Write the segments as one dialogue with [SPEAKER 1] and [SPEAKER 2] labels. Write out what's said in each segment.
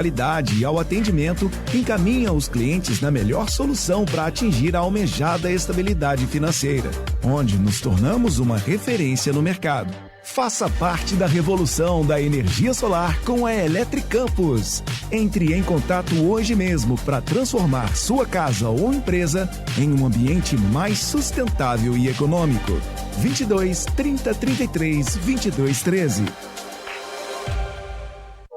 [SPEAKER 1] qualidade e ao atendimento, encaminha os clientes na melhor solução para atingir a almejada estabilidade financeira, onde nos tornamos uma referência no mercado. Faça parte da revolução da energia solar com a Eletricampus. Entre em contato hoje mesmo para transformar sua casa ou empresa em um ambiente mais sustentável e econômico. 22 30 33 22 13.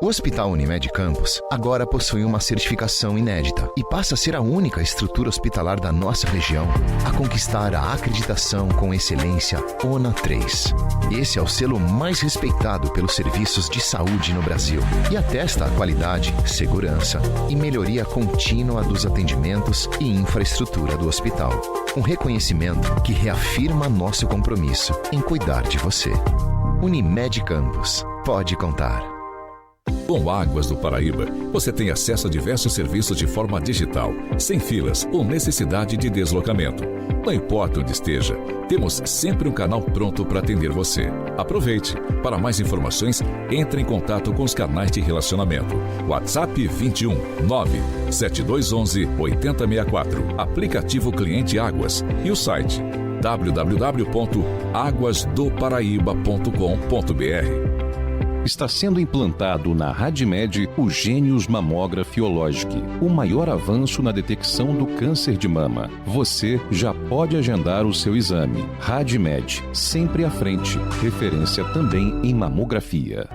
[SPEAKER 2] O Hospital Unimed Campos agora possui uma certificação inédita e passa a ser a única estrutura hospitalar da nossa região a conquistar a acreditação com excelência ONA 3. Esse é o selo mais respeitado pelos serviços de saúde no Brasil e atesta a qualidade, segurança e melhoria contínua dos atendimentos e infraestrutura do hospital. Um reconhecimento que reafirma nosso compromisso em cuidar de você. Unimed Campos. Pode contar.
[SPEAKER 3] Com Águas do Paraíba, você tem acesso a diversos serviços de forma digital, sem filas ou necessidade de deslocamento. Não importa onde esteja, temos sempre um canal pronto para atender você. Aproveite! Para mais informações, entre em contato com os canais de relacionamento. WhatsApp 21 97211 8064, aplicativo Cliente Águas e o site www.aguasdoparaíba.com.br.
[SPEAKER 4] Está sendo implantado na Radmed o Gênios Mammography, o maior avanço na detecção do câncer de mama. Você já pode agendar o seu exame. Radmed, sempre à frente. Referência também em mamografia.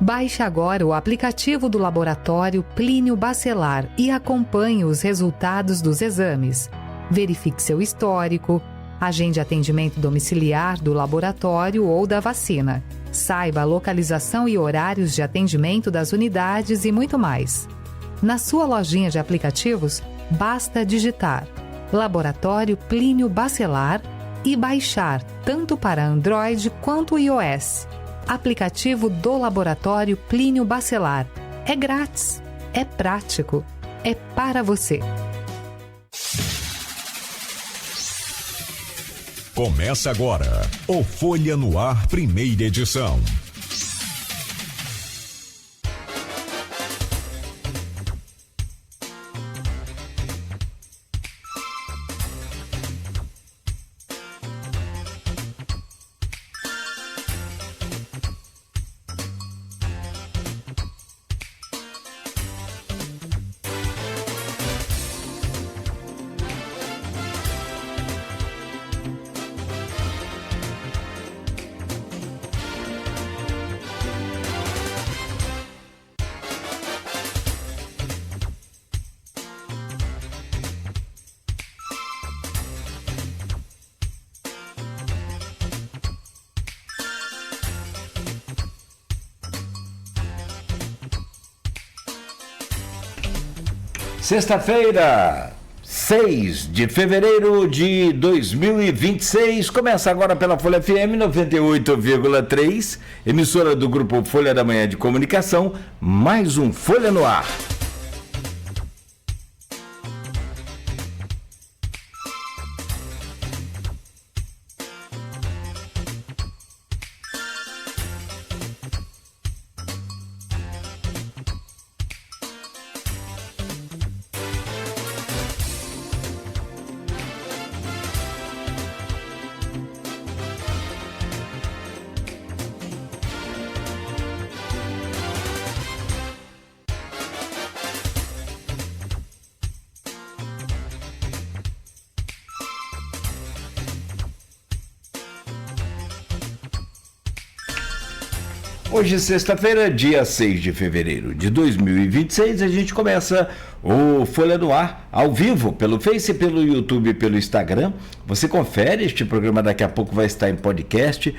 [SPEAKER 5] Baixe agora o aplicativo do Laboratório Plínio Bacelar e acompanhe os resultados dos exames. Verifique seu histórico, agende atendimento domiciliar do laboratório ou da vacina. Saiba a localização e horários de atendimento das unidades e muito mais. Na sua lojinha de aplicativos, basta digitar Laboratório Plínio Bacelar e baixar tanto para Android quanto iOS. Aplicativo do Laboratório Plínio Bacelar. É grátis, é prático, é para você.
[SPEAKER 6] Começa agora o Folha no Ar, primeira edição.
[SPEAKER 7] Sexta-feira, 6 de fevereiro de 2026, começa agora pela Folha FM 98,3, emissora do Grupo Folha da Manhã de Comunicação, mais um Folha no Ar. Hoje, sexta-feira, dia 6 de fevereiro de 2026, a gente começa o Folha no Ar ao vivo, pelo Face, pelo YouTube e pelo Instagram. Você confere, este programa daqui a pouco vai estar em podcast.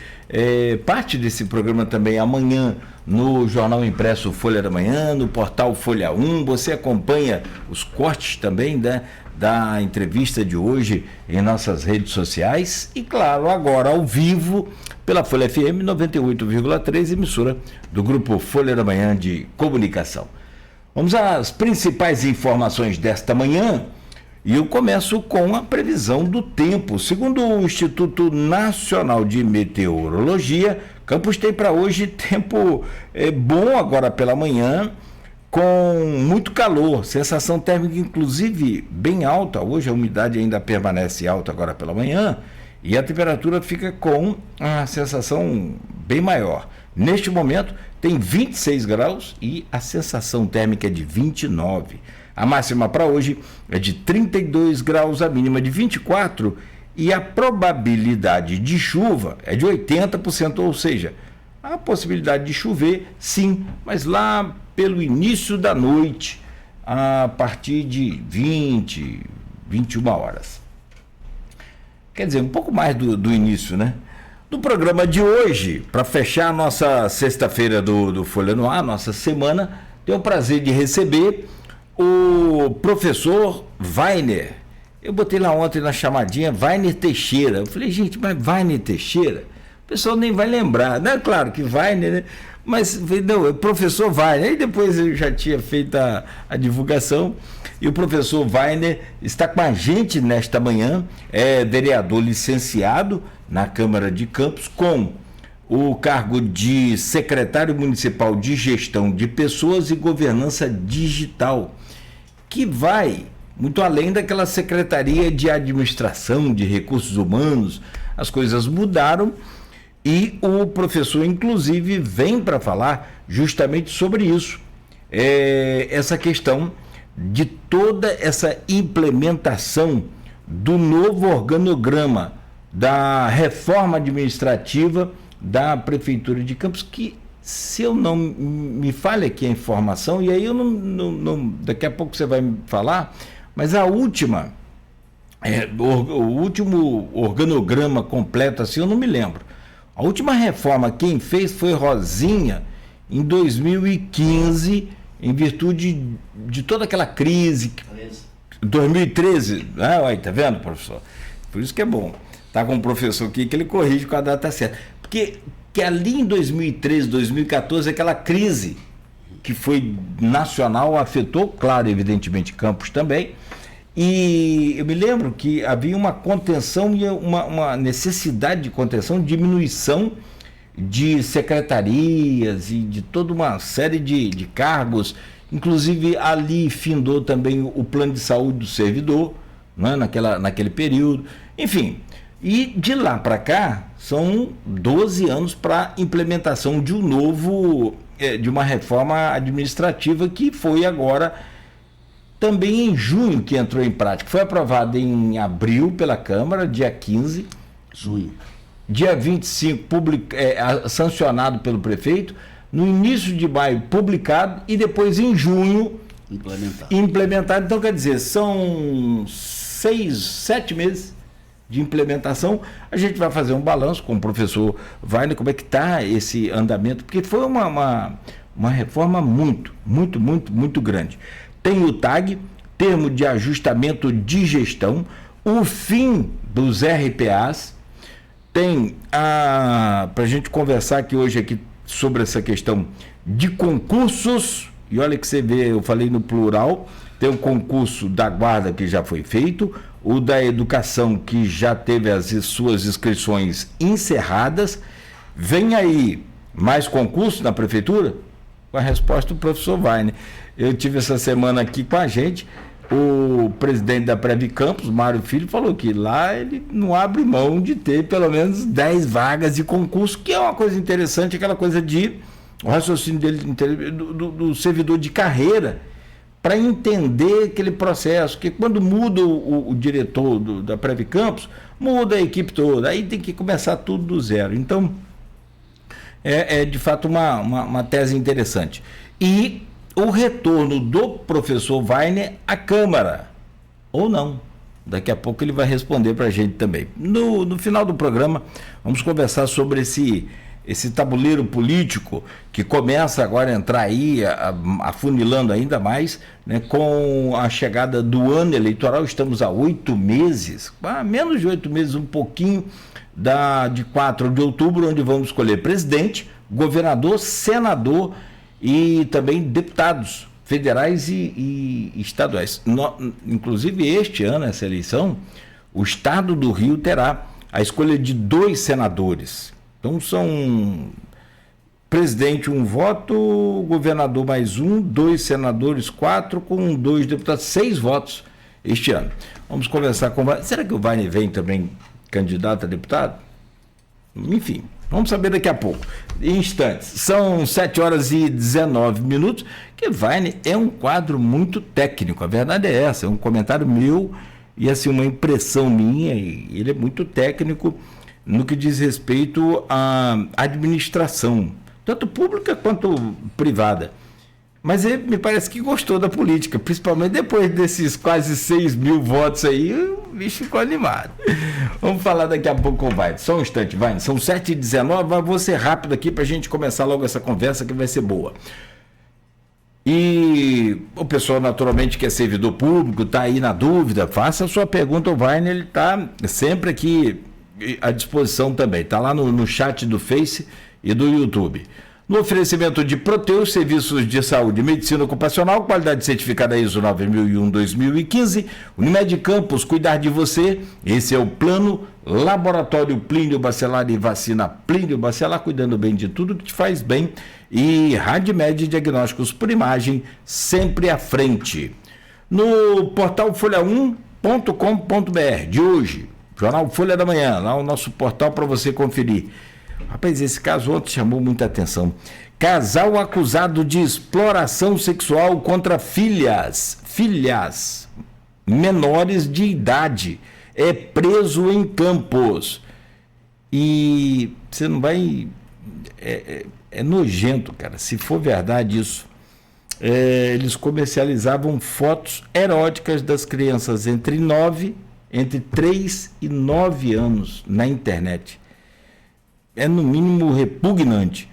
[SPEAKER 7] Parte desse programa também amanhã no Jornal Impresso Folha da Manhã, no portal Folha 1. Você acompanha os cortes também, né, da entrevista de hoje em nossas redes sociais. E, claro, agora ao vivo pela Folha FM 98,3, emissora do Grupo Folha da Manhã de Comunicação. Vamos às principais informações desta manhã e eu começo com a previsão do tempo. Segundo o Instituto Nacional de Meteorologia, Campos tem para hoje tempo bom agora pela manhã, com muito calor, sensação térmica inclusive bem alta. Hoje a umidade ainda permanece alta agora pela manhã e a temperatura fica com a sensação bem maior. Neste momento tem 26 graus e a sensação térmica é de 29. A máxima para hoje é de 32 graus, a mínima de 24 e a probabilidade de chuva é de 80%, ou seja, a possibilidade de chover, sim, mas lá pelo início da noite, a partir de 20, 21 horas. Quer dizer, um pouco mais do início, né? No programa de hoje, para fechar a nossa sexta-feira do Folha no Ar, nossa semana, tenho o prazer de receber o professor Wagner. Eu botei lá ontem na chamadinha Wagner Teixeira. Eu falei, gente, mas Wagner Teixeira? O pessoal nem vai lembrar, né? Claro que Wagner, né? Mas não, é professor Wagner. Aí depois eu já tinha feito a divulgação e o professor Wagner está com a gente nesta manhã, é vereador licenciado na Câmara de Campos com o cargo de secretário municipal de gestão de pessoas e governança digital, que vai muito além daquela secretaria de administração de recursos humanos. As coisas mudaram. E o professor, inclusive, vem para falar justamente sobre isso, essa questão de toda essa implementação do novo organograma da reforma administrativa da Prefeitura de Campos, que, se eu não me falha aqui a informação, e aí eu não daqui a pouco você vai me falar, mas a última, o último organograma completo, assim, eu não me lembro. A última reforma quem fez foi Rosinha, em 2015, em virtude de toda aquela crise. 2013, tá vendo, professor? Por isso que é bom. Tá com um professor aqui que ele corrige com a data certa. Porque ali em 2013, 2014, aquela crise que foi nacional afetou, claro, evidentemente, Campos também. E eu me lembro que havia uma contenção e uma necessidade de contenção, diminuição de secretarias e de toda uma série de cargos. Inclusive ali findou também o plano de saúde do servidor, né, naquele período. Enfim, e de lá para cá são 12 anos para implementação de um novo, de uma reforma administrativa que foi agora também em junho que entrou em prática. Foi aprovado em abril pela Câmara, dia 15.
[SPEAKER 8] Junho.
[SPEAKER 7] Dia 25, sancionado pelo prefeito. No início de maio, publicado. E depois, em junho, implementado. Então, quer dizer, são 7 meses de implementação. A gente vai fazer um balanço com o professor Wagner, como é que está esse andamento, porque foi uma reforma muito grande. Tem o TAG, Termo de Ajustamento de Gestão, o fim dos RPAs, tem para a gente conversar aqui hoje sobre essa questão de concursos, e olha que você vê, eu falei no plural, tem o concurso da Guarda que já foi feito, o da Educação que já teve as suas inscrições encerradas, vem aí mais concurso na Prefeitura? Com a resposta do professor Wagner. Eu tive essa semana aqui com a gente, o presidente da Previ Campos, Mário Filho, falou que lá ele não abre mão de ter pelo menos 10 vagas de concurso, que é uma coisa interessante, aquela coisa o raciocínio dele do servidor de carreira, para entender aquele processo, que quando muda o diretor da Previ Campos, muda a equipe toda, aí tem que começar tudo do zero. Então, é de fato uma tese interessante. E o retorno do professor Wagner à Câmara, ou não. Daqui a pouco ele vai responder para a gente também. No final do programa, vamos conversar sobre esse tabuleiro político que começa agora a entrar aí, afunilando ainda mais, né, com a chegada do ano eleitoral. Estamos há 8 meses, menos de 8 meses, um pouquinho, de 4 de outubro, onde vamos escolher presidente, governador, senador e também deputados federais e estaduais. Inclusive, este ano, essa eleição, o estado do Rio terá a escolha de 2 senadores. Então, são presidente 1 voto, governador mais 1, 2 senadores 4, com 2 deputados, 6 votos este ano. Vamos conversar com... Será que o Wagner vem também candidato a deputado? Enfim, vamos saber daqui a pouco. Em instantes. São 7h19, que Wagner é um quadro muito técnico, a verdade é essa, é um comentário meu e assim uma impressão minha, e ele é muito técnico no que diz respeito à administração, tanto pública quanto privada. Mas ele me parece que gostou da política, principalmente depois desses quase 6 mil votos aí, o bicho ficou animado. Vamos falar daqui a pouco com o Wagner. Só um instante, Wagner. São 7h19, mas vou ser rápido aqui para a gente começar logo essa conversa que vai ser boa. E o pessoal naturalmente que é servidor público, está aí na dúvida, faça a sua pergunta ao Wagner, ele está sempre aqui à disposição também. Está lá no chat do Face e do YouTube. No oferecimento de Proteus, serviços de saúde e medicina ocupacional, qualidade certificada ISO 9001-2015, Unimed Campos, cuidar de você, esse é o plano, Laboratório Plínio Bacelar e vacina Plínio Bacelar, cuidando bem de tudo que te faz bem, e Radmed Diagnósticos por Imagem, sempre à frente. No portal folha1.com.br de hoje, jornal Folha da Manhã, lá o nosso portal para você conferir. Rapaz, esse caso ontem chamou muita atenção. Casal acusado de exploração sexual contra filhas menores de idade é preso em Campos. E você não vai... É nojento, cara. Se for verdade isso, eles comercializavam fotos eróticas das crianças entre 3 e 9 anos na internet. É no mínimo repugnante.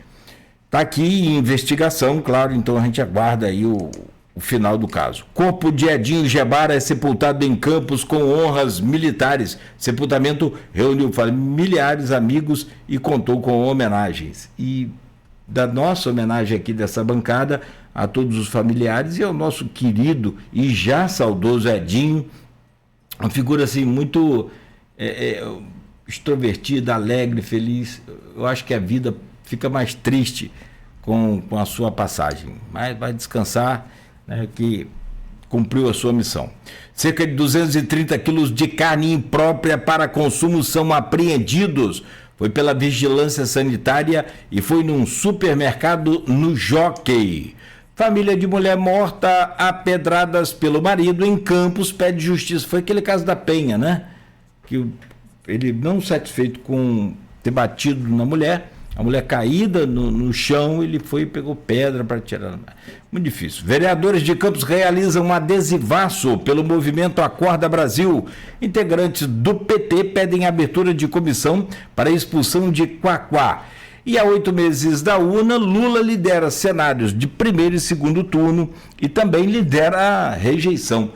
[SPEAKER 7] Está aqui em investigação, claro, então a gente aguarda aí o final do caso. Corpo de Edinho Gebara é sepultado em Campos com honras militares. Sepultamento reuniu familiares, amigos e contou com homenagens. E da nossa homenagem aqui dessa bancada a todos os familiares e ao nosso querido e já saudoso Edinho, uma figura assim muito... extrovertida, alegre, feliz. Eu acho que a vida fica mais triste com a sua passagem, mas vai descansar, né, que cumpriu a sua missão. Cerca de 230 quilos de carne imprópria para consumo são apreendidos. Foi pela vigilância sanitária e foi num supermercado no Jockey. Família de mulher morta a pedradas pelo marido em Campos pede justiça. Foi aquele caso da Penha, né? Que ele não satisfeito com ter batido na mulher, a mulher caída no chão, ele foi e pegou pedra para tirar. Muito difícil. Vereadores de Campos realizam um adesivaço pelo movimento Acorda Brasil. Integrantes do PT pedem abertura de comissão para a expulsão de Quaquá. E há 8 meses da urna, Lula lidera cenários de primeiro e segundo turno e também lidera a rejeição.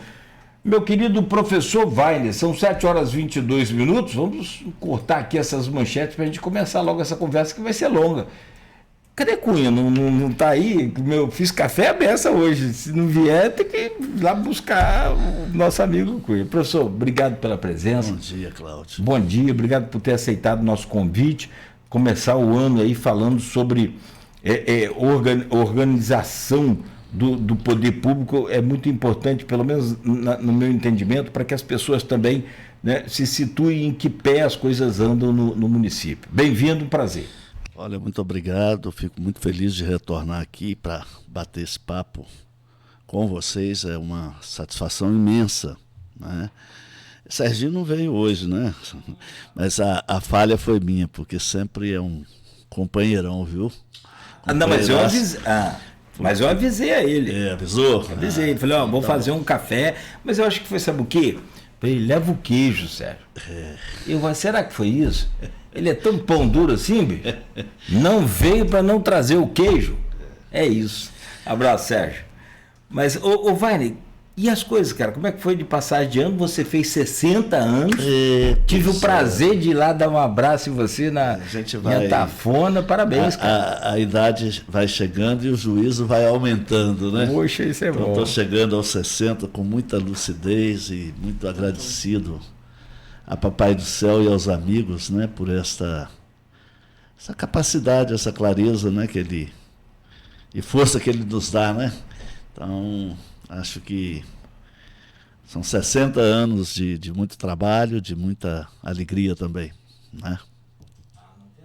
[SPEAKER 7] Meu querido professor Wagner, são 7h22, vamos cortar aqui essas manchetes para a gente começar logo essa conversa que vai ser longa. Cadê Cunha? Não tá aí? Eu fiz café à beça hoje, se não vier tem que ir lá buscar o nosso amigo Cunha. Professor, obrigado pela presença.
[SPEAKER 8] Bom dia, Cláudio.
[SPEAKER 7] Bom dia, obrigado por ter aceitado o nosso convite, começar o ano aí falando sobre organização do poder público é muito importante, pelo menos no meu entendimento, para que as pessoas também, né, se situem em que pé as coisas andam no município. Bem-vindo, prazer.
[SPEAKER 8] Olha, muito obrigado, fico muito feliz de retornar aqui para bater esse papo com vocês, é uma satisfação imensa, né? Serginho não veio hoje, né? Mas a falha foi minha, porque sempre é um companheirão, viu?
[SPEAKER 7] Não, mas eu avisei a ele.
[SPEAKER 8] Avisou?
[SPEAKER 7] Avisei, falei, vou fazer um café, mas eu acho que foi, sabe o quê? Ele leva o queijo, Sérgio. Eu falei, será que foi isso? Ele é tão pão duro assim, bicho? Não veio para não trazer o queijo. É isso. Abraço, Sérgio. Mas, ô Wagner, e as coisas, cara? Como é que foi de passagem de ano? Você fez 60 anos. Tive o prazer de ir lá dar um abraço em você na Tafona. Parabéns, cara.
[SPEAKER 8] A idade vai chegando e o juízo vai aumentando, né?
[SPEAKER 7] Poxa, isso é bom.
[SPEAKER 8] Estou chegando aos 60 com muita lucidez e muito agradecido a Papai do Céu e aos amigos, né, por esta essa capacidade, essa clareza, né, e força que ele nos dá, né? Então, acho que são 60 anos de muito trabalho, de muita alegria também, né?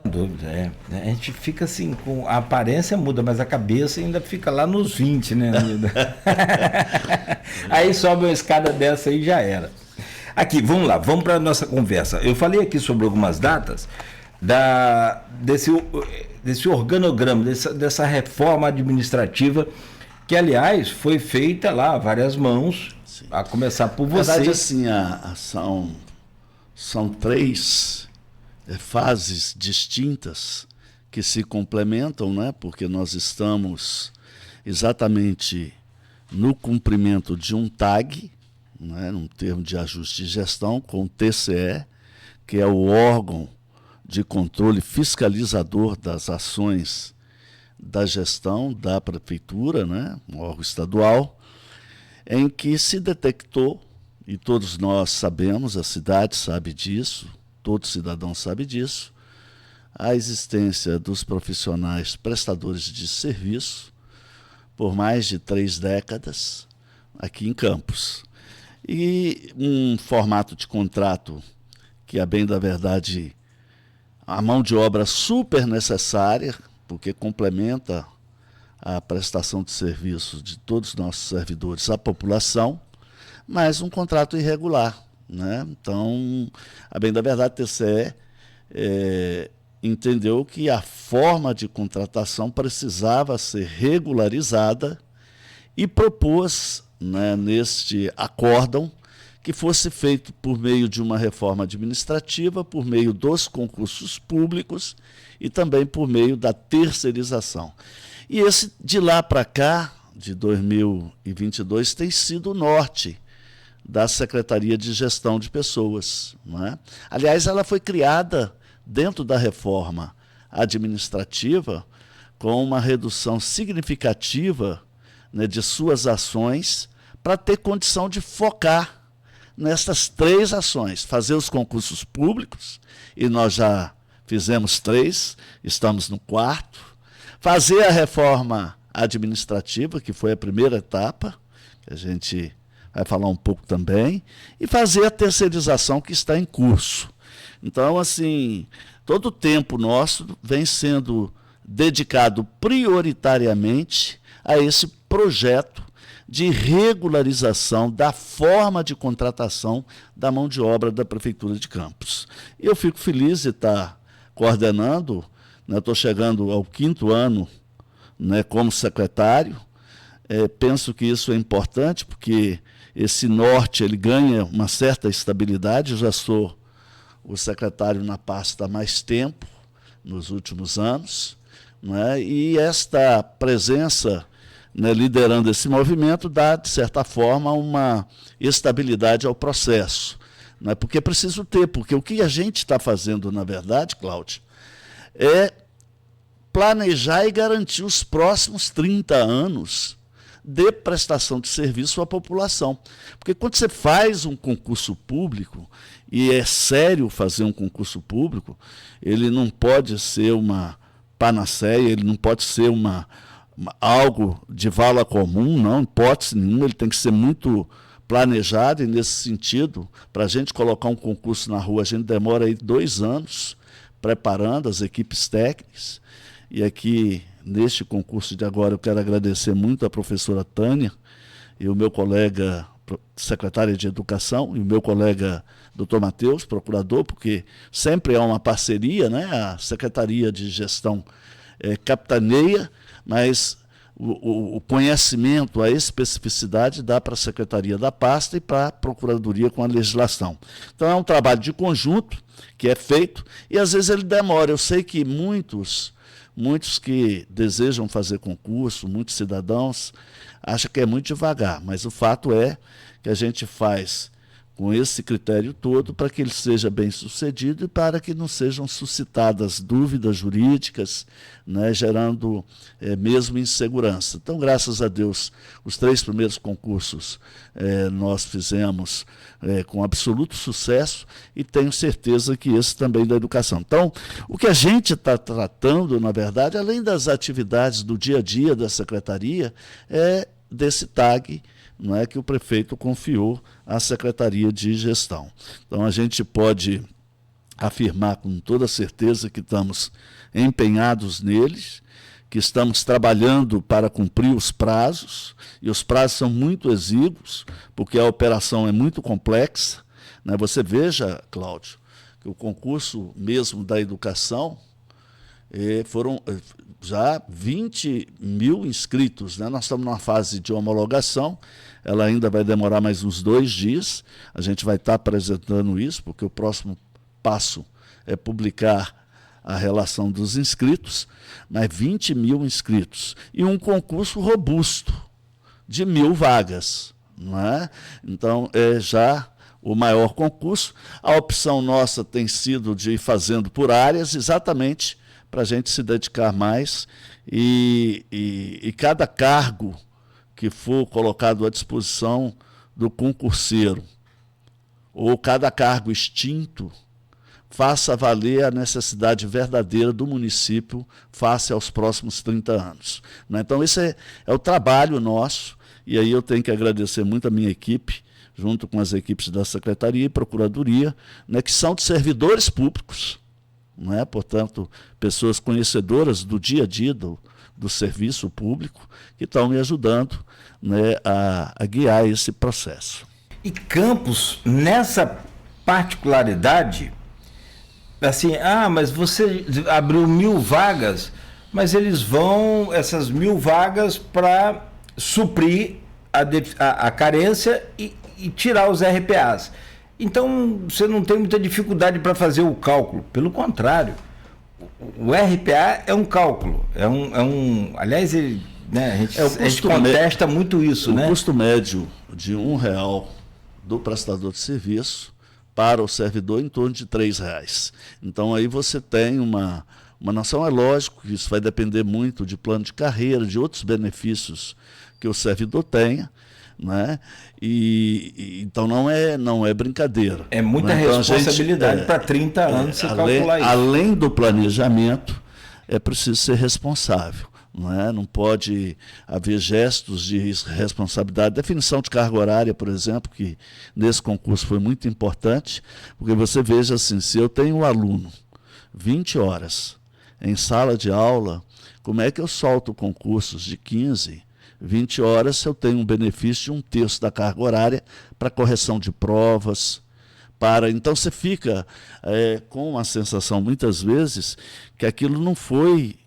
[SPEAKER 7] Sem dúvida, A gente fica assim, com a aparência muda, mas a cabeça ainda fica lá nos 20, né? Aí sobe uma escada dessa aí já era. Aqui, vamos lá, vamos para a nossa conversa. Eu falei aqui sobre algumas datas desse organograma, dessa reforma administrativa, que, aliás, foi feita lá a várias mãos, sim, a começar por você.
[SPEAKER 8] Na verdade, assim, são 3 fases distintas que se complementam, né? Porque nós estamos exatamente no cumprimento de um TAG, né? Um termo de ajuste de gestão, com o TCE, que é o órgão de controle fiscalizador das ações da gestão da prefeitura, né? Um órgão estadual, em que se detectou, e todos nós sabemos, a cidade sabe disso, todo cidadão sabe disso, a existência dos profissionais prestadores de serviço por mais de 3 décadas aqui em Campos. E um formato de contrato que, a bem da verdade, a mão de obra super necessária, porque complementa a prestação de serviços de todos os nossos servidores à população, mas um contrato irregular, né? Então, a bem da verdade, a TCE entendeu que a forma de contratação precisava ser regularizada e propôs, né, neste acórdão, que fosse feito por meio de uma reforma administrativa, por meio dos concursos públicos e também por meio da terceirização. E esse, de lá para cá, de 2022, tem sido o norte da Secretaria de Gestão de Pessoas, não é? Aliás, ela foi criada dentro da reforma administrativa com uma redução significativa, né, de suas ações para ter condição de focar nessas 3 ações, fazer os concursos públicos, e nós já fizemos 3, estamos no 4º, fazer a reforma administrativa, que foi a primeira etapa, que a gente vai falar um pouco também, e fazer a terceirização que está em curso. Então, assim, todo o tempo nosso vem sendo dedicado prioritariamente a esse projeto de regularização da forma de contratação da mão de obra da Prefeitura de Campos. E eu fico feliz de estar coordenando, né, estou chegando ao 5º ano, né, como secretário. Penso que isso é importante, porque esse norte ele ganha uma certa estabilidade. Eu já sou o secretário na pasta há mais tempo, nos últimos anos, né, e esta presença, né, liderando esse movimento, dá, de certa forma, uma estabilidade ao processo. Né, porque é preciso ter, porque o que a gente está fazendo, na verdade, Cláudio, é planejar e garantir os próximos 30 anos de prestação de serviço à população. Porque quando você faz um concurso público, e é sério fazer um concurso público, ele não pode ser uma panaceia, ele não pode ser algo de vala comum, não, hipótese nenhuma, ele tem que ser muito planejado, e nesse sentido, para a gente colocar um concurso na rua, a gente demora aí 2 anos preparando as equipes técnicas. E aqui, neste concurso de agora, eu quero agradecer muito a professora Tânia e o meu colega secretário de Educação e o meu colega Dr. Matheus, procurador, porque sempre há uma parceria, né? A Secretaria de Gestão capitaneia, mas o conhecimento, a especificidade dá para a Secretaria da Pasta e para a Procuradoria com a legislação. Então é um trabalho de conjunto que é feito e às vezes ele demora. Eu sei que muitos que desejam fazer concurso, muitos cidadãos, acham que é muito devagar, mas o fato é que a gente faz com esse critério todo, para que ele seja bem sucedido e para que não sejam suscitadas dúvidas jurídicas, né, gerando mesmo insegurança. Então, graças a Deus, os 3 primeiros concursos nós fizemos com absoluto sucesso e tenho certeza que esse também da educação. Então, o que a gente está tratando, na verdade, além das atividades do dia a dia da Secretaria, é desse TAG, não é, que o prefeito confiou à Secretaria de Gestão. Então, a gente pode afirmar com toda certeza que estamos empenhados neles, que estamos trabalhando para cumprir os prazos, e os prazos são muito exíguos, porque a operação é muito complexa, né? Você veja, Cláudio, que o concurso mesmo da educação foram já 20 mil inscritos, né? Nós estamos numa fase de homologação, ela ainda vai demorar mais uns 2 dias, a gente vai estar apresentando isso, porque o próximo passo é publicar a relação dos inscritos, mas 20 mil inscritos, e um concurso robusto, de 1.000 vagas, não é? Então, é já o maior concurso. A opção nossa tem sido de ir fazendo por áreas, exatamente para a gente se dedicar mais e cada cargo que for colocado à disposição do concurseiro, ou cada cargo extinto, faça valer a necessidade verdadeira do município face aos próximos 30 anos. Né? Então, esse é o trabalho nosso, e aí eu tenho que agradecer muito a minha equipe, junto com as equipes da Secretaria e Procuradoria, né, que são de servidores públicos, né? Portanto, pessoas conhecedoras do dia a dia do serviço público, que estão me ajudando, né, a guiar esse processo.
[SPEAKER 7] E Campos, nessa particularidade, assim, mas você abriu 1.000 vagas, mas eles vão, essas 1.000 vagas, para suprir a carência e tirar os RPAs. Então, você não tem muita dificuldade para fazer o cálculo. Pelo contrário, o RPA é um cálculo. Aliás, né, a gente contesta muito isso.
[SPEAKER 8] O
[SPEAKER 7] né?
[SPEAKER 8] custo médio de R$1 do prestador de serviço para o servidor em torno de R$3. Então, aí você tem uma noção. É lógico que isso vai depender muito de plano de carreira, de outros benefícios que o servidor tenha, né? Então não é brincadeira.
[SPEAKER 7] É muita responsabilidade para 30 anos você calcular isso.
[SPEAKER 8] Além do planejamento, é preciso ser responsável. Não pode haver gestos de responsabilidade. Definição de carga horária, por exemplo, que nesse concurso foi muito importante, porque você veja assim, se eu tenho um aluno 20 horas em sala de aula, como é que eu solto concursos de 15, 20 horas se eu tenho um benefício de 1/3 da carga horária para correção de provas, então você fica com uma sensação, muitas vezes, que aquilo não foi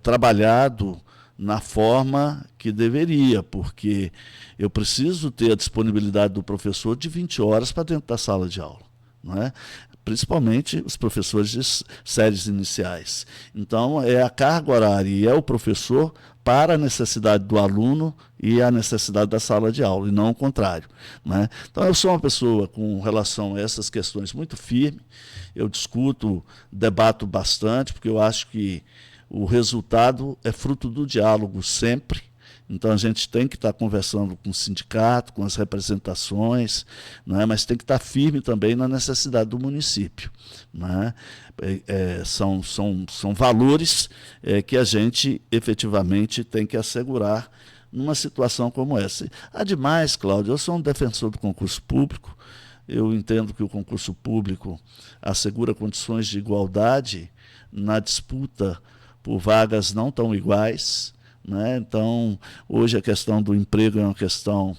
[SPEAKER 8] trabalhado na forma que deveria, porque eu preciso ter a disponibilidade do professor de 20 horas para dentro da sala de aula, não é? Principalmente os professores de séries iniciais. Então, é a carga horária e é o professor para a necessidade do aluno e a necessidade da sala de aula, e não o contrário, né? Então, eu sou uma pessoa com relação a essas questões muito firme, eu debato bastante, porque eu acho que o resultado é fruto do diálogo sempre. Então, a gente tem que estar conversando com o sindicato, com as representações, né? Mas tem que estar firme também na necessidade do município, né? São valores que a gente efetivamente tem que assegurar numa situação como essa. Ademais, Cláudio, eu sou um defensor do concurso público, eu entendo que o concurso público assegura condições de igualdade na disputa por vagas não tão iguais, né? Então, hoje a questão do emprego é uma questão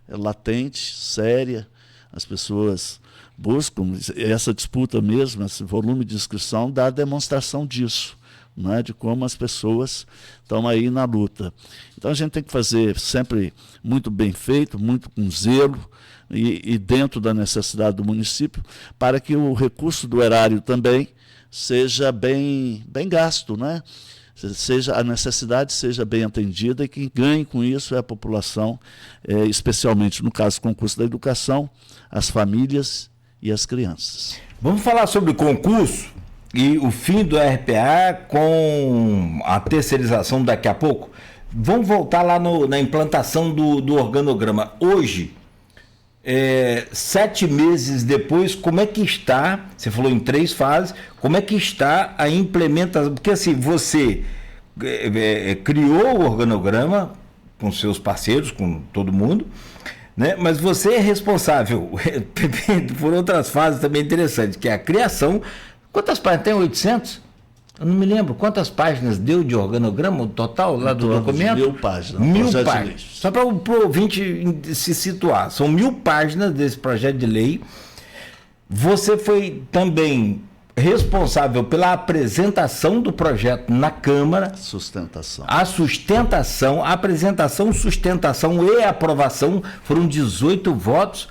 [SPEAKER 8] latente, séria, as pessoas buscam essa disputa mesmo, esse volume de inscrição dá a demonstração disso, né? De como as pessoas estão aí na luta. Então, a gente tem que fazer sempre muito bem feito, muito com zelo e dentro da necessidade do município, para que o recurso do erário também seja bem gasto, né? a necessidade seja bem atendida e quem ganhe com isso é a população, especialmente no caso do concurso da educação, as famílias e as crianças.
[SPEAKER 7] Vamos falar sobre o concurso e o fim do RPA com a terceirização daqui a pouco. Vamos voltar lá na implantação do organograma. Hoje, 7 meses depois, como é que está, você falou em 3 fases, como é que está a implementação? Porque assim, você criou o organograma com seus parceiros, com todo mundo, né? Mas você é responsável por outras fases também interessantes, que é a criação. Quantas páginas? Tem 800? Eu não me lembro. Quantas páginas deu de organograma o total lá do documento?
[SPEAKER 8] 1000 páginas.
[SPEAKER 7] 1000 páginas. Só para o ouvinte se situar. São 1000 páginas desse projeto de lei. Você foi também responsável pela apresentação do projeto na Câmara.
[SPEAKER 8] Sustentação.
[SPEAKER 7] A sustentação, a apresentação, sustentação e aprovação foram 18 votos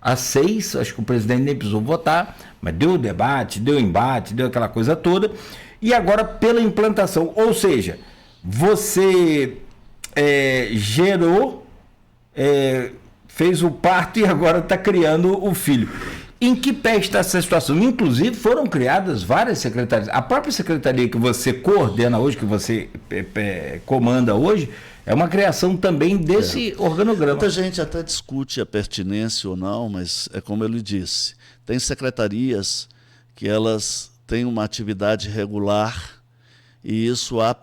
[SPEAKER 7] a 6. Acho que o presidente nem precisou votar, mas deu debate, deu embate, deu aquela coisa toda. E agora pela implantação, ou seja, você gerou, fez o parto e agora está criando o filho. Em que pé está essa situação? Inclusive foram criadas várias secretarias. A própria secretaria que você coordena hoje, que você comanda hoje, é uma criação também desse organograma.
[SPEAKER 8] Muita gente até discute a pertinência ou não, mas é como eu lhe disse, tem secretarias que elas têm uma atividade regular e isso a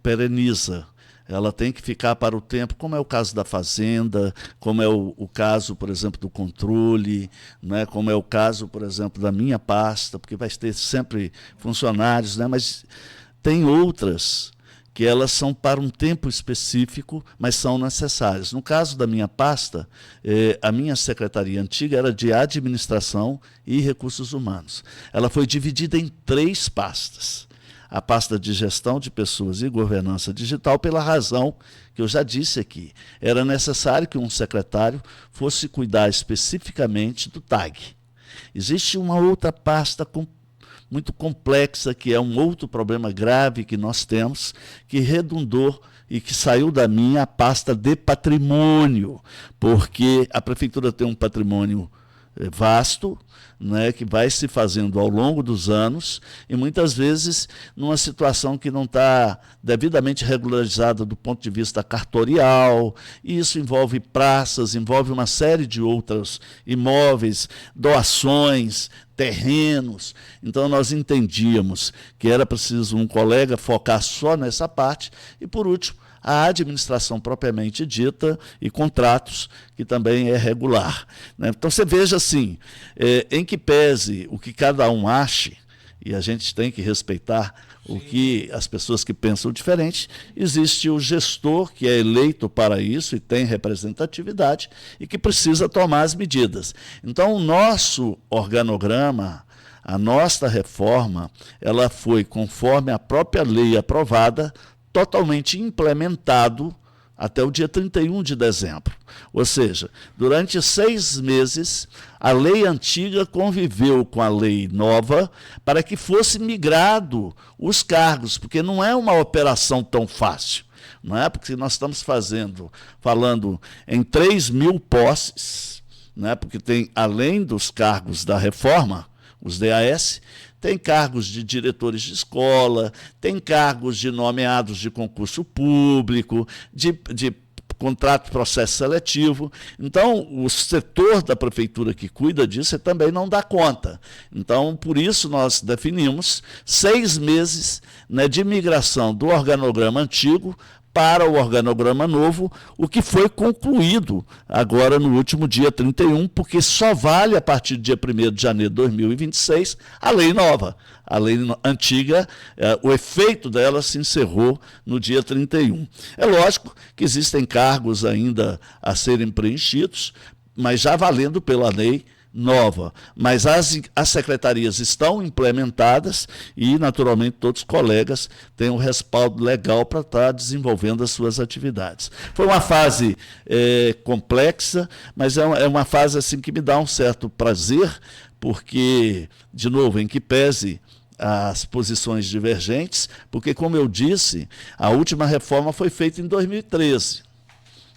[SPEAKER 8] pereniza. Ela tem que ficar para o tempo, como é o caso da Fazenda, como é o caso, por exemplo, do controle, né? Como é o caso, por exemplo, da minha pasta, porque vai ter sempre funcionários, né? Mas tem outras que elas são para um tempo específico, mas são necessárias. No caso da minha pasta, a minha secretaria antiga era de Administração e Recursos Humanos. Ela foi dividida em 3 pastas. A pasta de Gestão de Pessoas e Governança Digital, pela razão que eu já disse aqui. Era necessário que um secretário fosse cuidar especificamente do TAG. Existe uma outra pasta muito complexa, que é um outro problema grave que nós temos, que redundou e que saiu da minha pasta de patrimônio, porque a Prefeitura tem um patrimônio vasto, né, que vai se fazendo ao longo dos anos e muitas vezes numa situação que não está devidamente regularizada do ponto de vista cartorial, e isso envolve praças, envolve uma série de outros imóveis, doações, terrenos. Então nós entendíamos que era preciso um colega focar só nessa parte e, por último, a administração propriamente dita e contratos, que também é regular, né? Então você veja assim, em que pese o que cada um ache, e a gente tem que respeitar o que as pessoas que pensam diferente, existe o gestor que é eleito para isso e tem representatividade e que precisa tomar as medidas. Então o nosso organograma, a nossa reforma, ela foi conforme a própria lei aprovada, totalmente implementado até o dia 31 de dezembro. Ou seja, durante 6 meses, a lei antiga conviveu com a lei nova para que fosse migrado os cargos, porque não é uma operação tão fácil. Não é? Porque nós estamos falando em 3.000 posses, né? Porque tem, além dos cargos da reforma, os DAS, tem cargos de diretores de escola, tem cargos de nomeados de concurso público, de contrato de processo seletivo. Então, o setor da prefeitura que cuida disso também não dá conta. Então, por isso nós definimos 6 meses, né, de migração do organograma antigo para o organograma novo, o que foi concluído agora no último dia 31, porque só vale a partir do dia 1º de janeiro de 2026 a lei nova. A lei antiga, o efeito dela se encerrou no dia 31. É lógico que existem cargos ainda a serem preenchidos, mas já valendo pela lei nova, mas as secretarias estão implementadas e, naturalmente, todos os colegas têm um respaldo legal para estar desenvolvendo as suas atividades. Foi uma fase complexa, mas é uma fase assim, que me dá um certo prazer, porque, de novo, em que pese as posições divergentes, porque, como eu disse, a última reforma foi feita em 2013.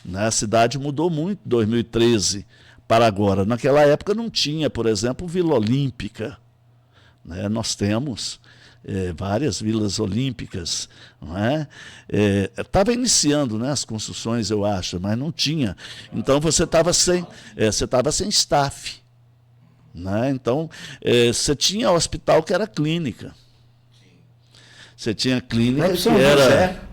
[SPEAKER 8] Né? A cidade mudou muito em 2013 para agora. Naquela época não tinha, por exemplo, Vila Olímpica. Né? Nós temos várias vilas olímpicas. Estava iniciando, né, as construções, eu acho, mas não tinha. Então você estava sem staff. Né? Então, você tinha hospital que era clínica. Você tinha clínica que era...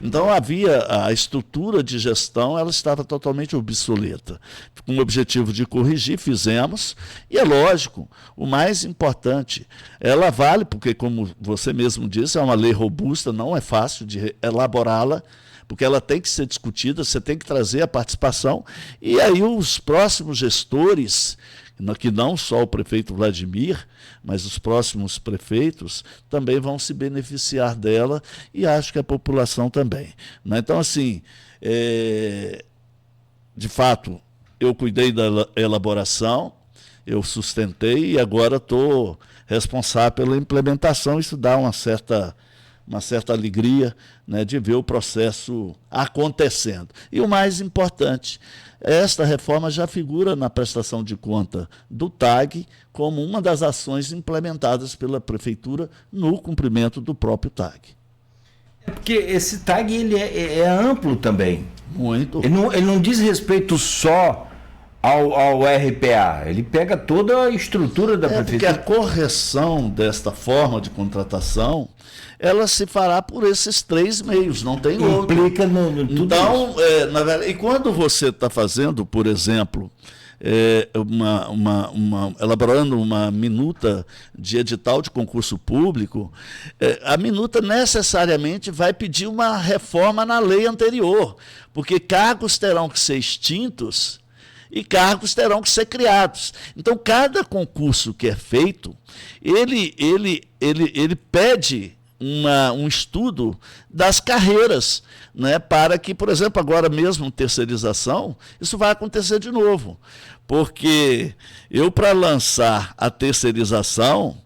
[SPEAKER 8] Então, havia a estrutura de gestão, ela estava totalmente obsoleta. Com o objetivo de corrigir, fizemos. E é lógico, o mais importante, ela vale, porque, como você mesmo disse, é uma lei robusta, não é fácil de elaborá-la, porque ela tem que ser discutida, você tem que trazer a participação. E aí os próximos gestores, que não só o prefeito Vladimir, mas os próximos prefeitos também vão se beneficiar dela, e acho que a população também. Então, assim, de fato, eu cuidei da elaboração, eu sustentei e agora estou responsável pela implementação. Isso dá uma certa alegria, né, de ver o processo acontecendo. E o mais importante, esta reforma já figura na prestação de conta do TAG como uma das ações implementadas pela Prefeitura no cumprimento do próprio TAG.
[SPEAKER 7] Porque esse TAG ele é amplo também.
[SPEAKER 8] Muito.
[SPEAKER 7] Ele não diz respeito só ao RPA, ele pega toda a estrutura da Prefeitura.
[SPEAKER 8] Porque a correção desta forma de contratação, ela se fará por esses 3 meios, não tem outro.
[SPEAKER 7] Implica no tudo
[SPEAKER 8] então,
[SPEAKER 7] isso.
[SPEAKER 8] E quando você está fazendo, por exemplo, elaborando uma minuta de edital de concurso público, a minuta necessariamente vai pedir uma reforma na lei anterior, porque cargos terão que ser extintos e cargos terão que ser criados. Então, cada concurso que é feito, ele pede um estudo das carreiras, né, para que, por exemplo, agora mesmo terceirização, isso vai acontecer de novo. Porque para lançar a terceirização,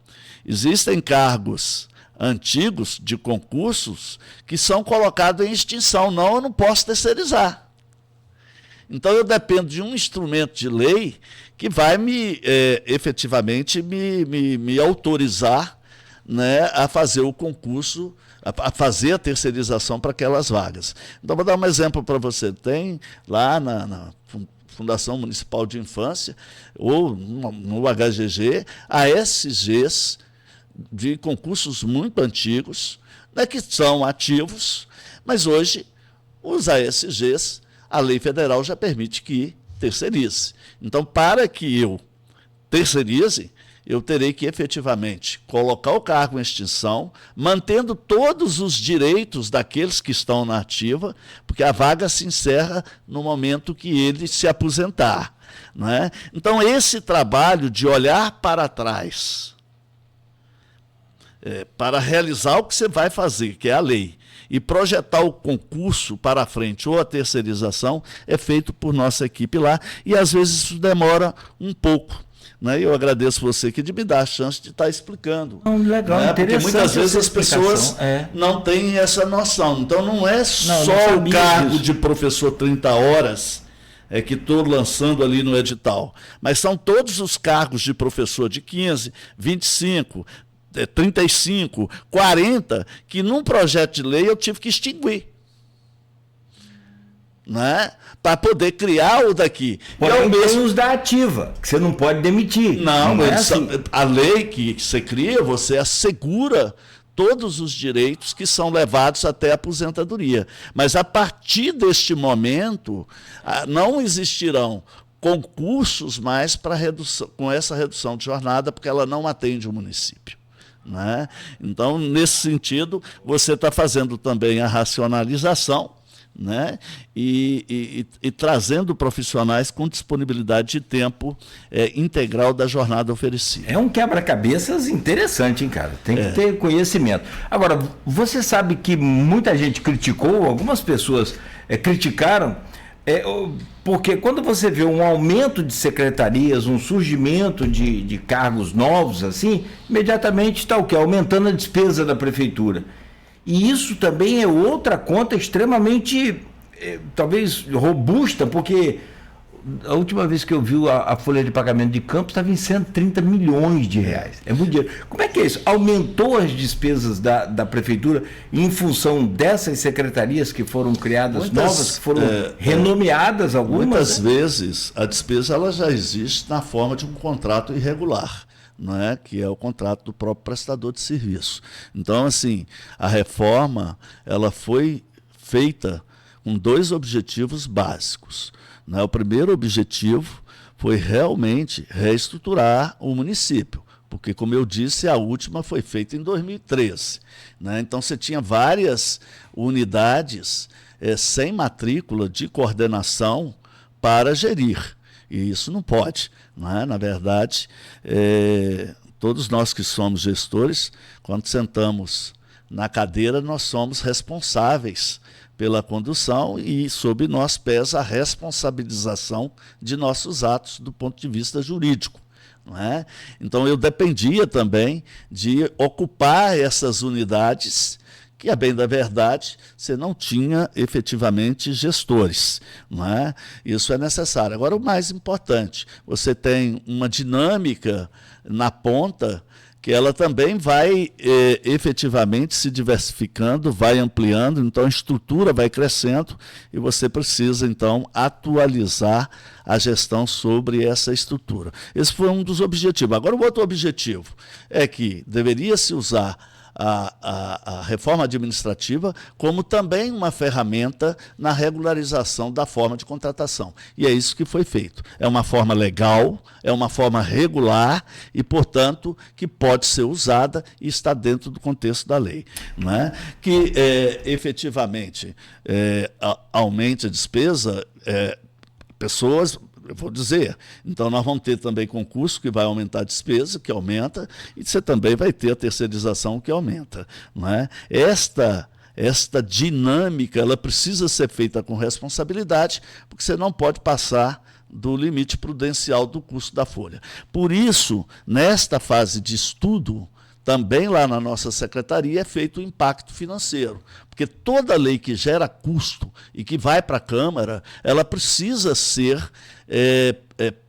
[SPEAKER 8] existem cargos antigos de concursos que são colocados em extinção. Não, eu não posso terceirizar. Então, eu dependo de um instrumento de lei que vai efetivamente me autorizar, né, a fazer o concurso, a fazer a terceirização para aquelas vagas. Então, vou dar um exemplo para você. Tem lá na Fundação Municipal de Infância, ou no HGG, ASGs de concursos muito antigos, né, que são ativos, mas hoje os ASGs, a lei federal já permite que terceirize. Então, para que eu terceirize, eu terei que efetivamente colocar o cargo em extinção, mantendo todos os direitos daqueles que estão na ativa, porque a vaga se encerra no momento que ele se aposentar. Né? Então, esse trabalho de olhar para trás, para realizar o que você vai fazer, que é a lei, e projetar o concurso para frente ou a terceirização, é feito por nossa equipe lá, e às vezes isso demora um pouco. Né? Eu agradeço você que me dá a chance de estar explicando.
[SPEAKER 7] Legal,
[SPEAKER 8] né? Porque muitas vezes as pessoas não têm essa noção. Então não é só o cargo de professor 30 horas que estou lançando ali no edital, mas são todos os cargos de professor de 15, 25, 35, 40, que num projeto de lei eu tive que extinguir. Né? Para poder criar o daqui.
[SPEAKER 7] Porém, tem os da ativa, que você não pode demitir.
[SPEAKER 8] Não é assim. A lei que você cria, você assegura todos os direitos que são levados até a aposentadoria. Mas a partir deste momento, não existirão concursos mais com essa redução de jornada, porque ela não atende o município. Né? Então, nesse sentido, você está fazendo também a racionalização, né? E trazendo profissionais com disponibilidade de tempo integral da jornada oferecida.
[SPEAKER 7] É um quebra-cabeças interessante, hein, cara? Tem que ter conhecimento. Agora, você sabe que muita gente criticou, algumas pessoas criticaram Porque quando você vê um aumento de secretarias, um surgimento de cargos novos, assim, imediatamente está o quê? Aumentando a despesa da prefeitura. E isso também é outra conta extremamente, talvez, robusta, porque a última vez que eu vi a folha de pagamento de Campos estava em 130 milhões de reais. É muito dinheiro. Como é que é isso? Aumentou as despesas da prefeitura em função dessas secretarias que foram criadas novas, que foram renomeadas algumas?
[SPEAKER 8] Muitas vezes a despesa ela já existe na forma de um contrato irregular, não é? Que é o contrato do próprio prestador de serviço. Então, assim, a reforma ela foi feita com 2 objetivos básicos. O primeiro objetivo foi realmente reestruturar o município, porque, como eu disse, a última foi feita em 2013. Então, você tinha várias unidades sem matrícula de coordenação para gerir, e isso não pode. Na verdade, todos nós que somos gestores, quando sentamos na cadeira, nós somos responsáveis pela condução e sob nós pesa a responsabilização de nossos atos do ponto de vista jurídico. Então eu dependia também de ocupar essas unidades que, a bem da verdade, você não tinha efetivamente gestores. Isso é necessário. Agora, o mais importante, você tem uma dinâmica na ponta que ela também vai efetivamente se diversificando, vai ampliando, então a estrutura vai crescendo e você precisa, então, atualizar a gestão sobre essa estrutura. Esse foi um dos objetivos. Agora, o outro objetivo é que deveria se usar a reforma administrativa como também uma ferramenta na regularização da forma de contratação. E é isso que foi feito. É uma forma legal, é uma forma regular e, portanto, que pode ser usada e está dentro do contexto da lei. Que efetivamente aumente a despesa, pessoas... Eu vou dizer, então nós vamos ter também concurso que vai aumentar a despesa, que aumenta, e você também vai ter a terceirização que aumenta. Esta dinâmica ela precisa ser feita com responsabilidade, porque você não pode passar do limite prudencial do custo da folha. Por isso, nesta fase de estudo, também lá na nossa secretaria é feito o impacto financeiro, porque toda lei que gera custo e que vai para a Câmara, ela precisa ser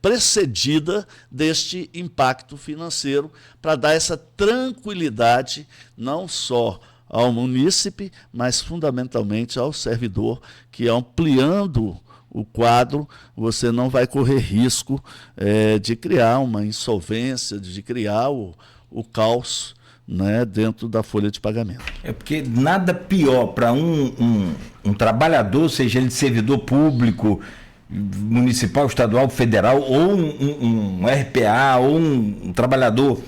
[SPEAKER 8] precedida deste impacto financeiro para dar essa tranquilidade não só ao munícipe, mas fundamentalmente ao servidor, que ampliando o quadro, você não vai correr risco de criar uma insolvência, de criar o caos dentro da folha de pagamento.
[SPEAKER 7] É porque nada pior para um trabalhador, seja ele servidor público, municipal, estadual, federal, ou um RPA, ou um trabalhador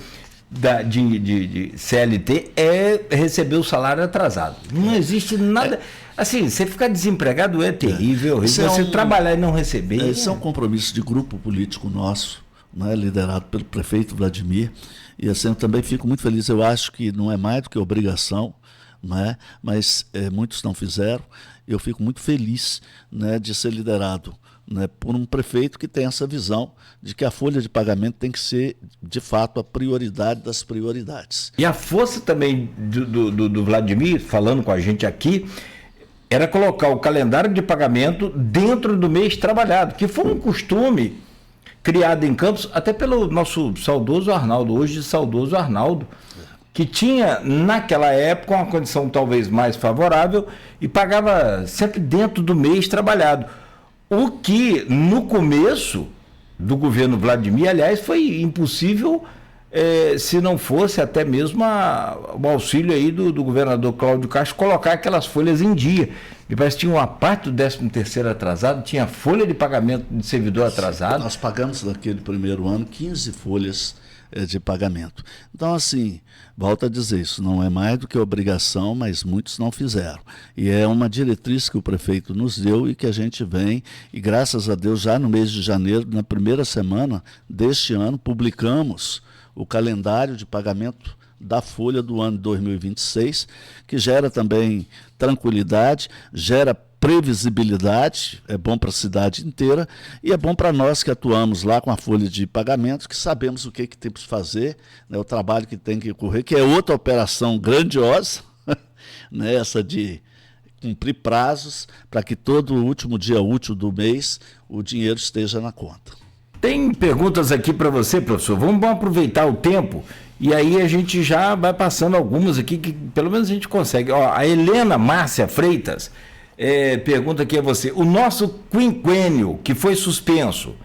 [SPEAKER 7] de CLT, é receber o salário atrasado. Não existe nada... Assim, você ficar desempregado é terrível. Você trabalhar e não receber...
[SPEAKER 8] Esse é um compromisso de grupo político nosso, liderado pelo prefeito Vladimir. E assim, eu também fico muito feliz. Eu acho que não é mais do que obrigação, mas muitos não fizeram. Eu fico muito feliz de ser liderado por um prefeito que tem essa visão de que a folha de pagamento tem que ser, de fato, a prioridade das prioridades.
[SPEAKER 7] E a força também do Vladimir, falando com a gente aqui, era colocar o calendário de pagamento dentro do mês trabalhado, que foi um costume criado em Campos, até pelo nosso saudoso Arnaldo, hoje saudoso Arnaldo, que tinha, naquela época, uma condição talvez mais favorável e pagava sempre dentro do mês trabalhado. O que, no começo do governo Vladimir, aliás, foi impossível, se não fosse até mesmo o auxílio aí do governador Cláudio Castro, colocar aquelas folhas em dia. Me parece que tinha uma parte do 13º atrasado, tinha folha de pagamento de servidor atrasado.
[SPEAKER 8] Nós pagamos naquele primeiro ano 15 folhas de pagamento. Então, assim, volto a dizer, isso não é mais do que obrigação, mas muitos não fizeram. E é uma diretriz que o prefeito nos deu e que a gente vem, e graças a Deus, já no mês de janeiro, na primeira semana deste ano, publicamos o calendário de pagamento da folha do ano de 2026, que gera também tranquilidade, gera previsibilidade, é bom para a cidade inteira e é bom para nós que atuamos lá com a folha de pagamentos, que sabemos o que temos que fazer, né, o trabalho que tem que ocorrer, que é outra operação grandiosa, né, essa de cumprir prazos para que todo último dia útil do mês o dinheiro esteja na conta.
[SPEAKER 7] Tem perguntas aqui para você, professor. Vamos aproveitar o tempo e aí a gente já vai passando algumas aqui que pelo menos a gente consegue. Ó, a Helena Márcia Freitas pergunta aqui a você: o nosso quinquênio que foi suspenso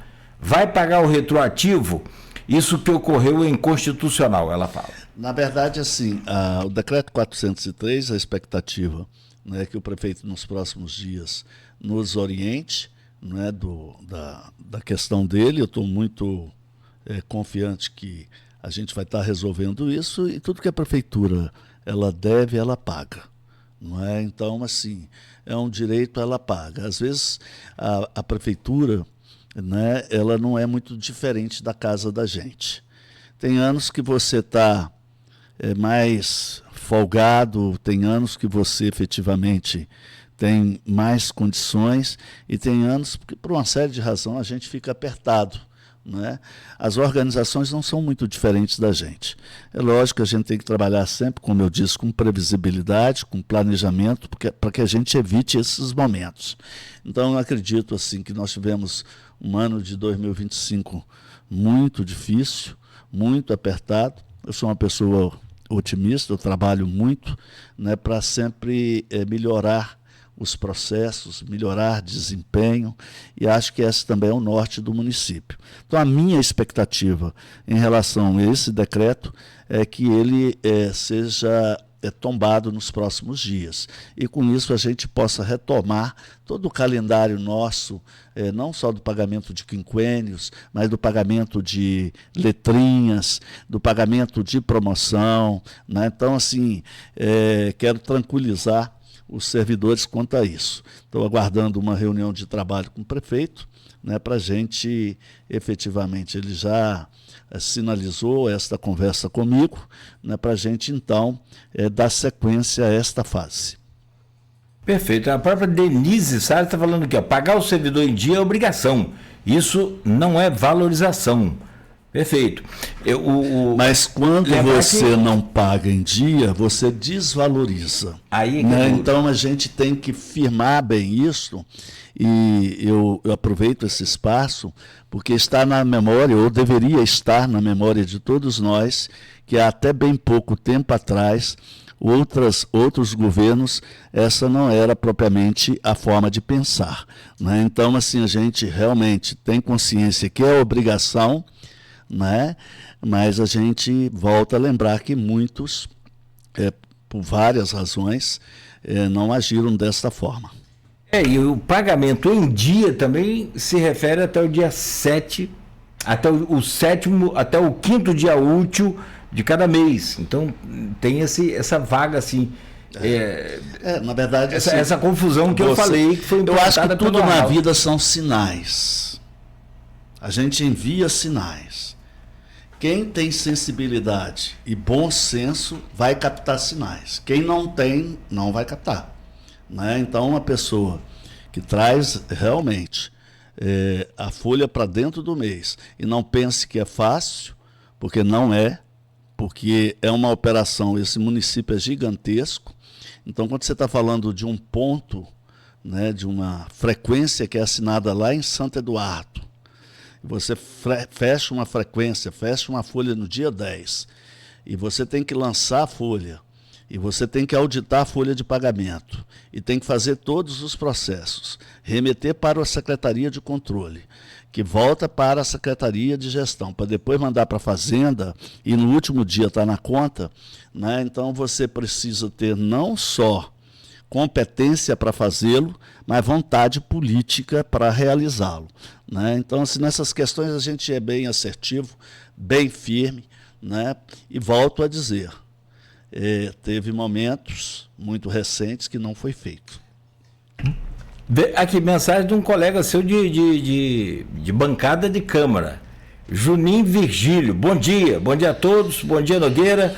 [SPEAKER 7] vai pagar o retroativo? Isso que ocorreu é inconstitucional, ela fala.
[SPEAKER 8] Na verdade, assim, o decreto 403, a expectativa, né, que o prefeito nos próximos dias nos oriente, né, da questão dele. Eu estou muito confiante que a gente vai estar resolvendo isso, e tudo que a prefeitura ela deve, ela paga. Não é? Então, assim, é um direito, ela paga. Às vezes a prefeitura, né, ela não é muito diferente da casa da gente. Tem anos que você está mais folgado, tem anos que você efetivamente tem mais condições, e tem anos que, por uma série de razões, a gente fica apertado. Né? As organizações não são muito diferentes da gente. É lógico que a gente tem que trabalhar sempre, como eu disse, com previsibilidade, com planejamento, para que a gente evite esses momentos. Então, eu acredito assim, que nós tivemos um ano de 2025 muito difícil, muito apertado. Eu sou uma pessoa otimista, eu trabalho muito, né, para sempre melhorar os processos, melhorar desempenho, e acho que esse também é o norte do município. Então, a minha expectativa em relação a esse decreto é que ele seja tombado nos próximos dias, e com isso a gente possa retomar todo o calendário nosso, não só do pagamento de quinquênios, mas do pagamento de letrinhas, do pagamento de promoção, né? Então, assim, quero tranquilizar os servidores quanto a isso. Estou aguardando uma reunião de trabalho com o prefeito, né, para a gente, efetivamente, ele já sinalizou esta conversa comigo, né, para a gente, então, dar sequência a esta fase.
[SPEAKER 7] Perfeito. A própria Denise Salles está falando aqui, ó, pagar o servidor em dia é obrigação. Isso não é valorização. Perfeito.
[SPEAKER 8] Mas quando você não paga em dia, você desvaloriza.
[SPEAKER 7] Aí,
[SPEAKER 8] né? Então a gente tem que firmar bem isso, e eu aproveito esse espaço porque está na memória, ou deveria estar na memória de todos nós, que há até bem pouco tempo atrás, outros governos, essa não era propriamente a forma de pensar. Né? Então, assim, a gente realmente tem consciência que é obrigação, né? Mas a gente volta a lembrar que muitos, por várias razões, não agiram desta forma.
[SPEAKER 7] E o pagamento em dia também se refere até o dia 7, até o sétimo, até o quinto dia útil de cada mês. Então tem essa vaga assim.
[SPEAKER 8] Na verdade,
[SPEAKER 7] essa confusão que eu falei, que foi
[SPEAKER 8] eu acho que tudo na vida são sinais. A gente envia sinais. Quem tem sensibilidade e bom senso vai captar sinais. Quem não tem, não vai captar. Né? Então, uma pessoa que traz realmente a folha para dentro do mês e não pense que é fácil, porque não é, porque é uma operação, esse município é gigantesco. Então, quando você está falando de um ponto, né, de uma frequência que é assinada lá em Santo Eduardo, você fecha uma frequência, fecha uma folha no dia 10, e você tem que lançar a folha, e você tem que auditar a folha de pagamento, e tem que fazer todos os processos, remeter para a Secretaria de Controle, que volta para a Secretaria de Gestão, para depois mandar para a Fazenda, e no último dia está na conta, né? Então você precisa ter não só competência para fazê-lo, mas vontade política para realizá-lo. Né? Então, assim, nessas questões a gente é bem assertivo, bem firme, né? E volto a dizer, teve momentos muito recentes que não foi feito.
[SPEAKER 7] Aqui, mensagem de um colega seu de bancada de Câmara, Juninho Virgílio. Bom dia a todos, bom dia Nogueira,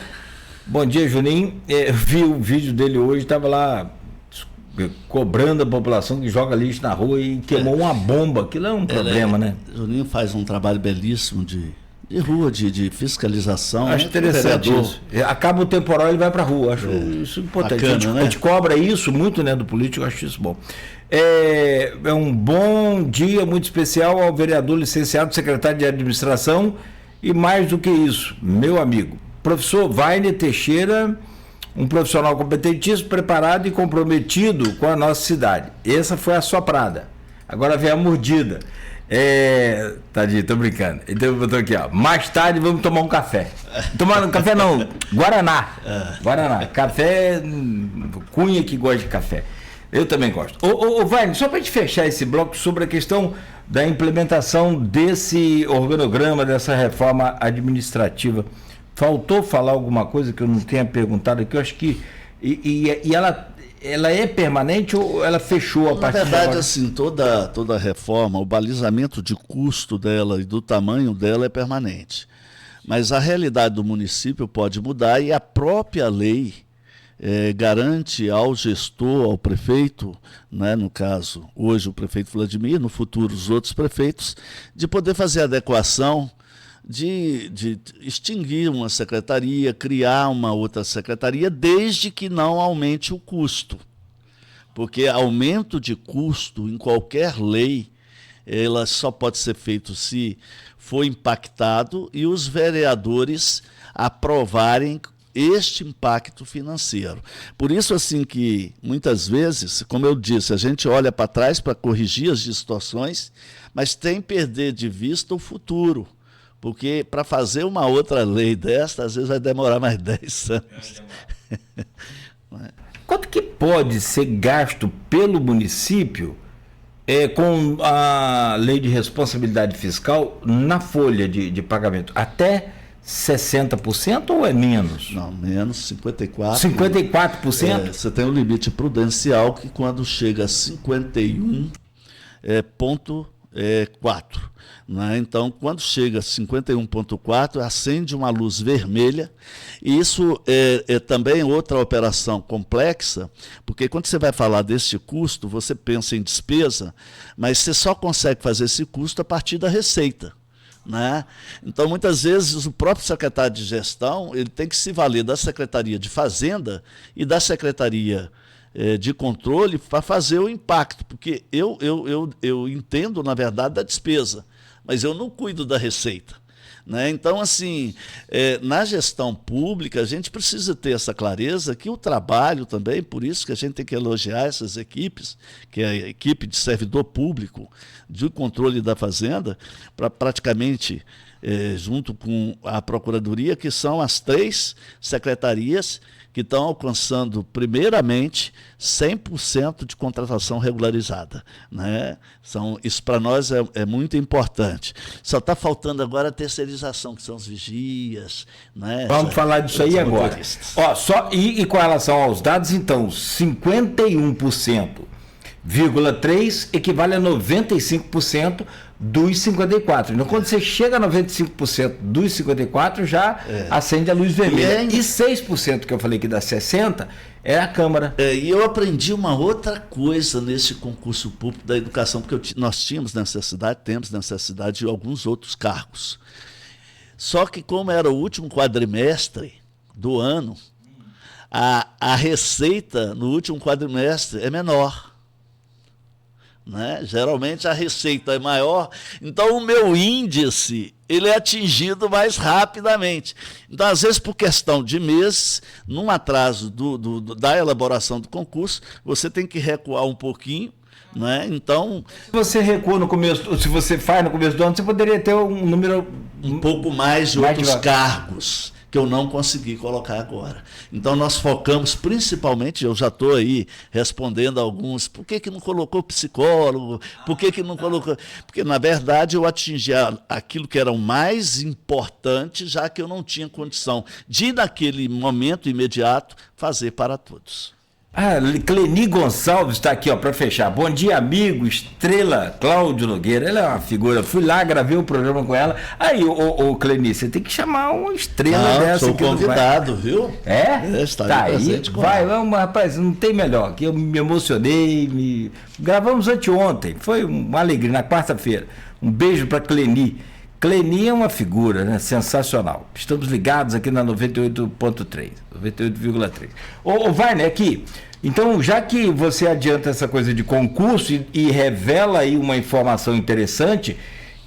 [SPEAKER 7] bom dia Juninho. Vi o vídeo dele hoje, estava lá cobrando a população que joga lixo na rua e queimou uma bomba. Aquilo é um problema, né?
[SPEAKER 8] Juninho faz um trabalho belíssimo de rua, de fiscalização.
[SPEAKER 7] Acho interessante isso. Acaba o temporal, ele vai para a rua. Acho isso importante.
[SPEAKER 8] Bacana,
[SPEAKER 7] a gente cobra isso muito, né, do político, eu acho isso bom. É um bom dia muito especial ao vereador licenciado, secretário de administração e mais do que isso, meu amigo, professor Wagner Teixeira, um profissional competentíssimo, preparado e comprometido com a nossa cidade. Essa foi a soprada. Agora vem a mordida. Tadinho, tô brincando. Então eu botou aqui, ó. Mais tarde vamos tomar um café. Tomar um café não, Guaraná. Guaraná. Café, Cunha que gosta de café. Eu também gosto. Ô Wagner, só para gente fechar esse bloco sobre a questão da implementação desse organograma, dessa reforma administrativa. Faltou falar alguma coisa que eu não tenha perguntado aqui? Eu acho que. E ela é permanente ou ela fechou a partir de agora?
[SPEAKER 8] Na verdade, assim, toda reforma, o balizamento de custo dela e do tamanho dela é permanente. Mas a realidade do município pode mudar e a própria lei garante ao gestor, ao prefeito, né, no caso, hoje o prefeito Vladimir, no futuro os outros prefeitos, de poder fazer adequação, de extinguir uma secretaria, criar uma outra secretaria, desde que não aumente o custo. Porque aumento de custo em qualquer lei, ela só pode ser feito se for impactado e os vereadores aprovarem este impacto financeiro. Por isso, assim, que muitas vezes, como eu disse, a gente olha para trás para corrigir as distorções, mas tem que perder de vista o futuro. Porque para fazer uma outra lei desta, às vezes vai demorar mais 10 anos.
[SPEAKER 7] Quanto que pode ser gasto pelo município com a lei de responsabilidade fiscal na folha de pagamento? Até 60% ou é menos?
[SPEAKER 8] Não, menos, 54%.
[SPEAKER 7] 54%?
[SPEAKER 8] Você tem um limite prudencial que quando chega a 51,4%. Né? Então, quando chega a 51,4, acende uma luz vermelha. E isso é também outra operação complexa, porque quando você vai falar desse custo, você pensa em despesa, mas você só consegue fazer esse custo a partir da receita. Né? Então, muitas vezes, o próprio secretário de gestão ele tem que se valer da Secretaria de Fazenda e da Secretaria de Controle para fazer o impacto, porque eu entendo, na verdade, da despesa, mas eu não cuido da receita. Né? Então, assim, na gestão pública, a gente precisa ter essa clareza que o trabalho também, por isso que a gente tem que elogiar essas equipes, que é a equipe de servidor público, de controle da Fazenda, para praticamente, junto com a Procuradoria, que são as 3 secretarias que estão alcançando, primeiramente, 100% de contratação regularizada. Né? Isso para nós é muito importante. Só está faltando agora a terceirização, que são os vigias. Né?
[SPEAKER 7] Vamos falar disso aí agora. E com relação aos dados, então, 51,3% equivale a 95% dos 54. Então, quando você chega a 95% dos 54, já acende a luz vermelha. E 6% que eu falei que dá 60% é a Câmara.
[SPEAKER 8] E eu aprendi uma outra coisa nesse concurso público da educação, porque nós temos temos necessidade de alguns outros cargos. Só que como era o último quadrimestre do ano, a receita no último quadrimestre é menor. Né? Geralmente a receita é maior, então o meu índice ele é atingido mais rapidamente. Então, às vezes, por questão de meses, num atraso da elaboração do concurso, você tem que recuar um pouquinho. Né? Então,
[SPEAKER 7] se você recua no começo, se você faz no começo do ano, você poderia ter um número
[SPEAKER 8] um pouco mais de outros cargos que eu não consegui colocar agora. Então, nós focamos principalmente, eu já estou aí respondendo a alguns, por que não colocou psicólogo, por que não colocou... Porque, na verdade, eu atingi aquilo que era o mais importante, já que eu não tinha condição de, naquele momento imediato, fazer para todos.
[SPEAKER 7] Cleni Gonçalves está aqui, ó, para fechar. Bom dia, amigo, Estrela Cláudio Nogueira. Ela é uma figura. Fui lá, gravei o programa com ela. Aí, ô Cleni, você tem que chamar uma estrela dessa.
[SPEAKER 8] Sou convidado, viu?
[SPEAKER 7] Está tá aí. Vamos, rapaz, não tem melhor. Que eu me emocionei. Gravamos anteontem. Foi uma alegria, na quarta-feira. Um beijo para Cleni. Cleni é uma figura, né, sensacional. Estamos ligados aqui na 98.3, 98,3. Ô Wagner, aqui, então, já que você adianta essa coisa de concurso e revela aí uma informação interessante,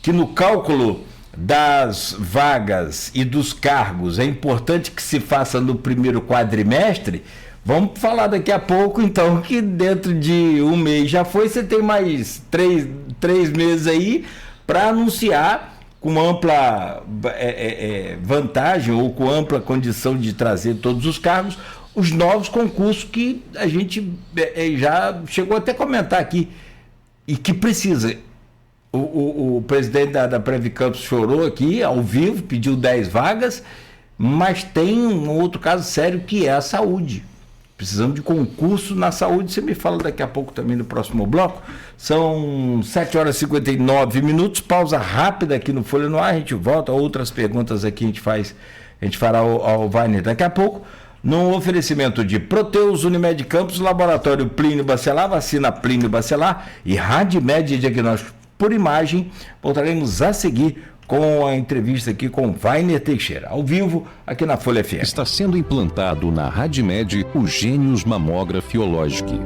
[SPEAKER 7] que no cálculo das vagas e dos cargos é importante que se faça no primeiro quadrimestre, vamos falar daqui a pouco, então, que dentro de um mês já foi, você tem mais três meses aí para anunciar com ampla vantagem ou com ampla condição de trazer todos os cargos, os novos concursos que a gente já chegou até a comentar aqui e que precisa. O presidente da Previcampus chorou aqui, ao vivo, pediu 10 vagas, mas tem um outro caso sério que é a saúde. Precisamos de concurso na saúde, você me fala daqui a pouco também no próximo bloco. São 7 horas e 59 minutos, pausa rápida aqui no Folha no Ar, a gente volta, outras perguntas aqui a gente fará ao Wagner daqui a pouco, no oferecimento de Proteus, Unimed Campos, Laboratório Plínio Bacelar, Vacina Plínio Bacelar e Radmed Diagnóstico por Imagem. Voltaremos a seguir com a entrevista aqui com Wagner Teixeira, ao vivo, aqui na Folha FM.
[SPEAKER 4] Está sendo implantado na Radmed o Gênios Mammografiologic,